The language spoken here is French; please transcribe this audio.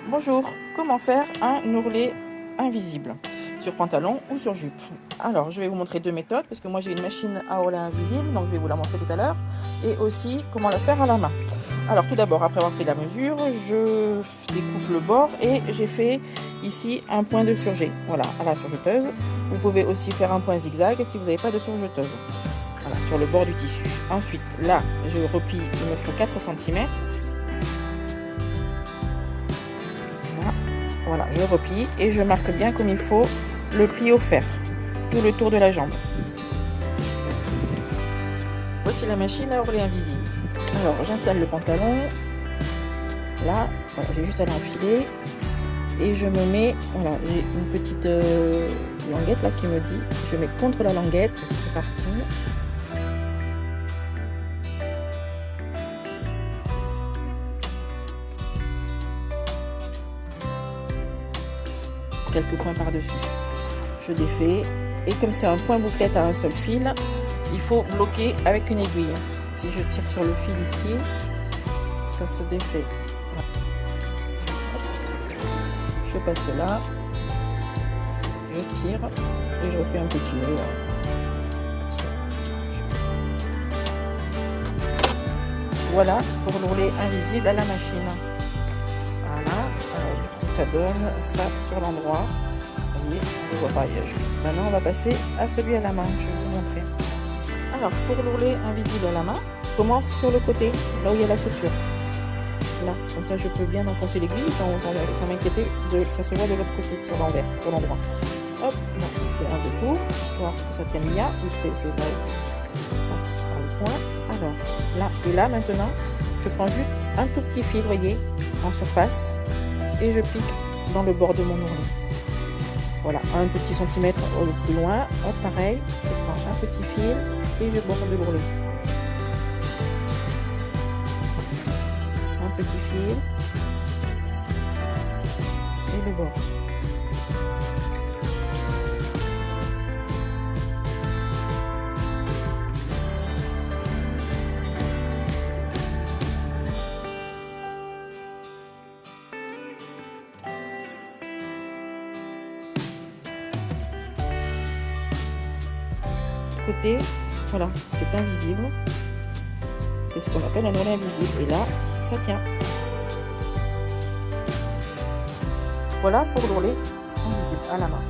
Bonjour, comment faire un ourlet invisible sur pantalon ou sur jupe? Alors, je vais vous montrer deux méthodes parce que moi j'ai une machine à ourlet invisible, donc je vais vous la montrer tout à l'heure, et aussi comment la faire à la main. Alors tout d'abord, après avoir pris la mesure, je découpe le bord et j'ai fait ici un point de surjet, voilà, à la surjeteuse. Vous pouvez aussi faire un point zigzag si vous n'avez pas de surjeteuse, voilà, sur le bord du tissu. Ensuite, là, je replie, il me faut 4 cm. Voilà, je replie et je marque bien comme il faut le pli au fer, tout le tour de la jambe. Voici la machine à ourlet invisible. Alors, j'installe le pantalon. Là, voilà, j'ai juste à l'enfiler et je me mets, voilà, j'ai une petite languette là qui me dit, je mets contre la languette, c'est parti. Quelques points par-dessus. Je défais et comme c'est un point bouclette à un seul fil, il faut bloquer avec une aiguille. Si je tire sur le fil ici, ça se défait. Je passe là, je tire et je refais un petit nœud. Voilà pour l'ourlet invisible à la machine. Voilà, du coup ça donne ça sur l'endroit. Vous voyez, on le voit pas. Maintenant on va passer à celui à la main, je vais vous montrer. Alors pour l'ourlet invisible à la main, je commence sur le côté, là où il y a la couture. Là, comme ça je peux bien enfoncer l'aiguille sans m'inquiéter que ça se voit de l'autre côté, sur l'envers, sur l'endroit. Hop, là, je fais un détour, histoire que ça tienne bien, vu que c'est là, par le point. Alors, là et là maintenant, je prends juste un tout petit fil, vous voyez, en surface, et je pique dans le bord de mon ourlet. Voilà, un tout petit centimètre au plus loin, hop, pareil, je prends un petit fil et je borde l'ourlet. Un petit fil et le bord. Côté, voilà, c'est invisible, c'est ce qu'on appelle un ourlet invisible, et là ça tient. Voilà pour l'ourlet invisible à la main.